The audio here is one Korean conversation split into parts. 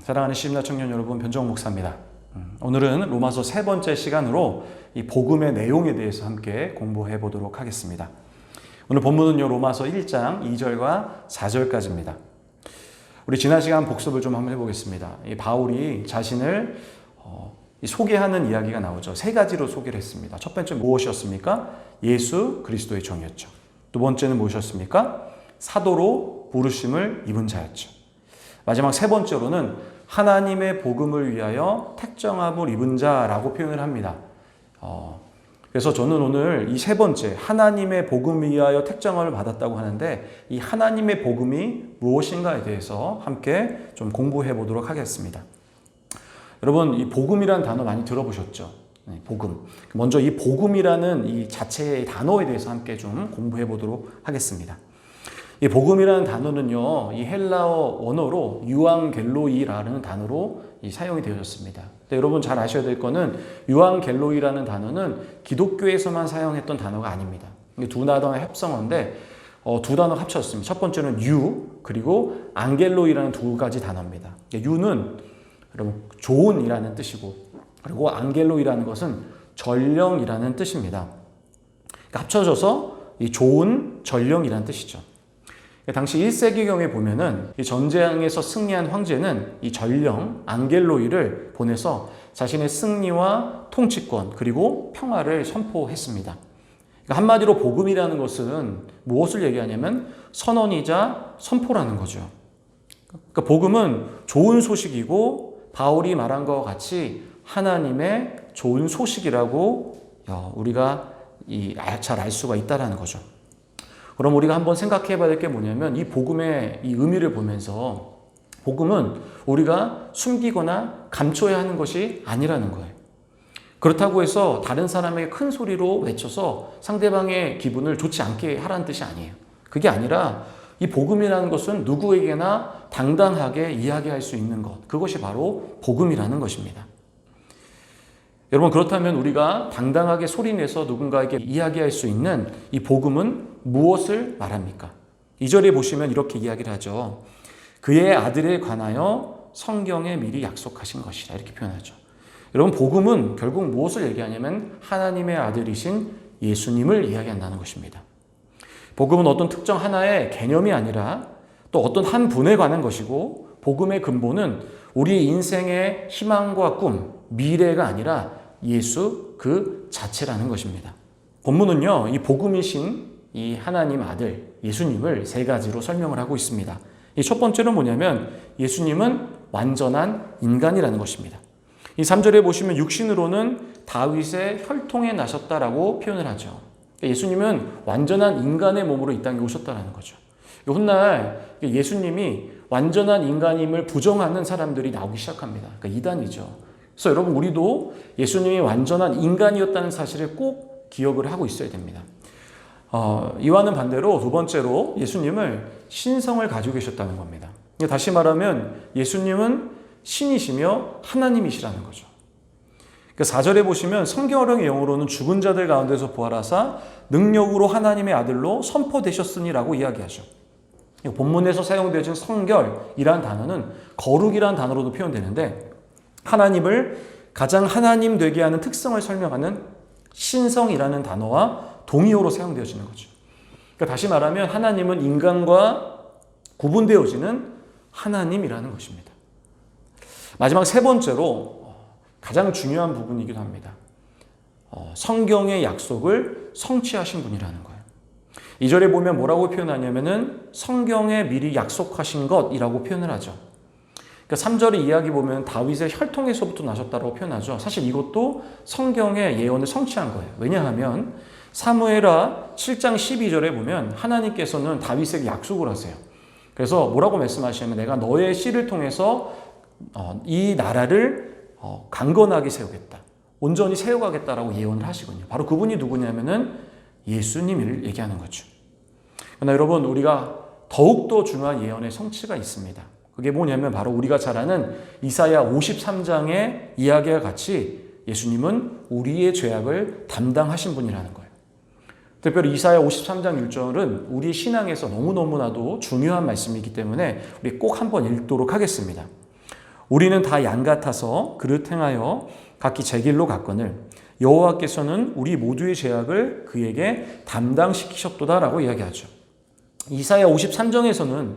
사랑하는 시민나 청년 여러분, 변정욱 목사입니다. 오늘은 로마서 3번째 시간으로 이 복음의 내용에 대해서 함께 공부해 보도록 하겠습니다. 오늘 본문은요, 로마서 1장 2절과 4절까지입니다. 우리 지난 시간 복습을 좀 한번 해보겠습니다. 이 바울이 자신을 소개하는 이야기가 나오죠. 3가지로 소개를 했습니다. 첫 번째 무엇이었습니까? 예수 그리스도의 종이었죠. 두 번째는 무엇이었습니까? 사도로 부르심을 입은 자였죠. 마지막 3번째로는 하나님의 복음을 위하여 택정함을 입은 자라고 표현을 합니다. 그래서 저는 오늘 이 3번째 하나님의 복음을 위하여 택정함을 받았다고 하는데, 이 하나님의 복음이 무엇인가에 대해서 함께 좀 공부해 보도록 하겠습니다. 여러분, 이 복음이라는 단어 많이 들어보셨죠? 네, 복음. 먼저 이 복음이라는 이 자체의 단어에 대해서 함께 좀 공부해 보도록 하겠습니다. 이 복음이라는 단어는요, 이 헬라어 원어로 유앙겔로이라는 단어로 사용이 되어졌습니다. 근데 여러분 잘 아셔야 될 거는 유앙겔로이라는 단어는 기독교에서만 사용했던 단어가 아닙니다. 두 단어의 합성어인데 두 단어가 합쳐졌습니다. 첫 번째는 유, 그리고 앙겔로이라는 두 가지 단어입니다. 유는 여러분 좋은이라는 뜻이고, 그리고 앙겔로이라는 것은 전령이라는 뜻입니다. 그러니까 합쳐져서 이 좋은 전령이라는 뜻이죠. 당시 1세기경에 보면은 이 전쟁에서 승리한 황제는 이 전령 앙겔로이를 보내서 자신의 승리와 통치권 그리고 평화를 선포했습니다. 그러니까 한마디로 복음이라는 것은 무엇을 얘기하냐면 선언이자 선포라는 거죠. 그러니까 복음은 좋은 소식이고, 바울이 말한 것과 같이 하나님의 좋은 소식이라고 우리가 잘 알 수가 있다는 거죠. 그럼 우리가 한번 생각해 봐야 될 게 뭐냐면, 이 복음의 이 의미를 보면서 복음은 우리가 숨기거나 감춰야 하는 것이 아니라는 거예요. 그렇다고 해서 다른 사람에게 큰 소리로 외쳐서 상대방의 기분을 좋지 않게 하라는 뜻이 아니에요. 그게 아니라 이 복음이라는 것은 누구에게나 당당하게 이야기할 수 있는 것, 그것이 바로 복음이라는 것입니다. 여러분, 그렇다면 우리가 당당하게 소리내서 누군가에게 이야기할 수 있는 이 복음은 무엇을 말합니까? 2절에 보시면 이렇게 이야기를 하죠. 그의 아들에 관하여 성경에 미리 약속하신 것이라, 이렇게 표현하죠. 여러분, 복음은 결국 무엇을 얘기하냐면 하나님의 아들이신 예수님을 이야기한다는 것입니다. 복음은 어떤 특정 하나의 개념이 아니라 또 어떤 한 분에 관한 것이고, 복음의 근본은 우리 인생의 희망과 꿈, 미래가 아니라 예수 그 자체라는 것입니다. 본문은요, 이 복음이신 이 하나님 아들 예수님을 3가지로 설명을 하고 있습니다. 이 첫 번째는 뭐냐면 예수님은 완전한 인간이라는 것입니다. 이 3절에 보시면 육신으로는 다윗의 혈통에 나셨다라고 표현을 하죠. 예수님은 완전한 인간의 몸으로 이 땅에 오셨다는 거죠. 훗날 예수님이 완전한 인간임을 부정하는 사람들이 나오기 시작합니다. 그러니까 이단이죠. 그래서 여러분, 우리도 예수님이 완전한 인간이었다는 사실을 꼭 기억을 하고 있어야 됩니다. 이와는 반대로 두 번째로 예수님을 신성을 가지고 계셨다는 겁니다. 다시 말하면 예수님은 신이시며 하나님이시라는 거죠. 4절에 보시면 성경어령의 영어로는 죽은 자들 가운데서 부활하사 능력으로 하나님의 아들로 선포되셨으니라고 이야기하죠. 본문에서 사용되어진 성결이란 단어는 거룩이란 단어로도 표현되는데, 하나님을 가장 하나님 되게 하는 특성을 설명하는 신성이라는 단어와 동의어로 사용되어지는 거죠. 그러니까 다시 말하면 하나님은 인간과 구분되어지는 하나님이라는 것입니다. 마지막 3번째로 가장 중요한 부분이기도 합니다. 성경의 약속을 성취하신 분이라는 거예요. 2절에 보면 뭐라고 표현하냐면은 성경에 미리 약속하신 것이라고 표현을 하죠. 그러니까 3절의 이야기 보면 다윗의 혈통에서부터 나셨다고 표현하죠. 사실 이것도 성경의 예언을 성취한 거예요. 왜냐하면 사무엘하 7장 12절에 보면 하나님께서는 다윗에게 약속을 하세요. 그래서 뭐라고 말씀하시냐면 내가 너의 씨를 통해서 이 나라를 강건하게 세우겠다, 온전히 세워가겠다라고 예언을 하시거든요. 바로 그분이 누구냐면은 예수님을 얘기하는 거죠. 그러나 여러분, 우리가 더욱더 중요한 예언의 성취가 있습니다. 그게 뭐냐면 바로 우리가 잘 아는 이사야 53장의 이야기와 같이 예수님은 우리의 죄악을 담당하신 분이라는 거예요. 특별히 이사야 53장 1절은 우리 신앙에서 너무너무나도 중요한 말씀이기 때문에 우리 꼭 한번 읽도록 하겠습니다. 우리는 다 양 같아서 그릇 행하여 각기 제 길로 갔거늘 여호와께서는 우리 모두의 죄악을 그에게 담당시키셨도다라고 이야기하죠. 이사야 53장에서는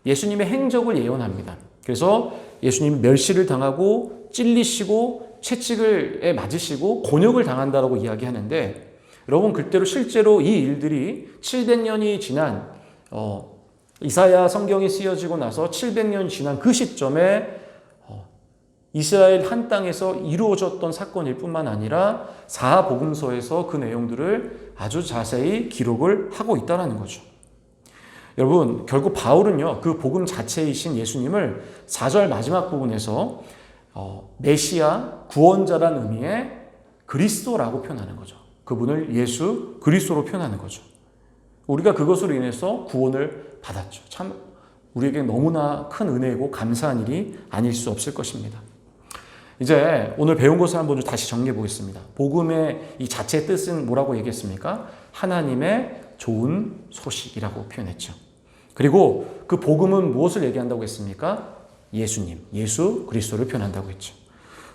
예수님의 행적을 예언합니다. 그래서 예수님 멸시를 당하고 찔리시고 채찍을 맞으시고 곤욕을 당한다라고 이야기하는데, 여러분 그때로 실제로 이 일들이 700년이 지난 이사야 성경이 쓰여지고 나서 700년 지난 그 시점에 이스라엘 한 땅에서 이루어졌던 사건일 뿐만 아니라 사복음서에서 그 내용들을 아주 자세히 기록을 하고 있다는 거죠. 여러분 결국 바울은요, 그 복음 자체이신 예수님을 4절 마지막 부분에서 메시아 구원자라는 의미의 그리스도라고 표현하는 거죠. 그분을 예수 그리스도로 표현하는 거죠. 우리가 그것으로 인해서 구원을 받았죠. 참 우리에게 너무나 큰 은혜이고 감사한 일이 아닐 수 없을 것입니다. 이제 오늘 배운 것을 한번 다시 정리해 보겠습니다. 복음의 이 자체의 뜻은 뭐라고 얘기했습니까? 하나님의 좋은 소식이라고 표현했죠. 그리고 그 복음은 무엇을 얘기한다고 했습니까? 예수님, 예수 그리스도를 표현한다고 했죠.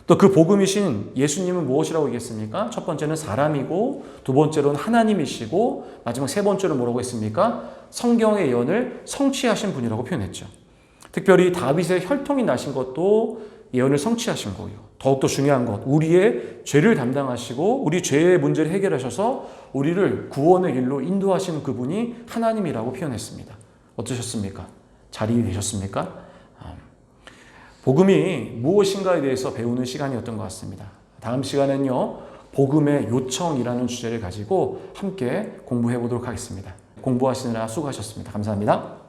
또 그 복음이신 예수님은 무엇이라고 얘기했습니까? 첫 번째는 사람이고, 두 번째로는 하나님이시고, 마지막 세 번째로 뭐라고 했습니까? 성경의 예언을 성취하신 분이라고 표현했죠. 특별히 다윗의 혈통이 나신 것도 예언을 성취하신 거예요. 더욱더 중요한 것, 우리의 죄를 담당하시고 우리 죄의 문제를 해결하셔서 우리를 구원의 길로 인도하시는 그분이 하나님이라고 표현했습니다. 어떠셨습니까? 잘 이해되셨습니까? 복음이 무엇인가에 대해서 배우는 시간이었던 것 같습니다. 다음 시간에는요, 복음의 요청이라는 주제를 가지고 함께 공부해 보도록 하겠습니다. 공부하시느라 수고하셨습니다. 감사합니다.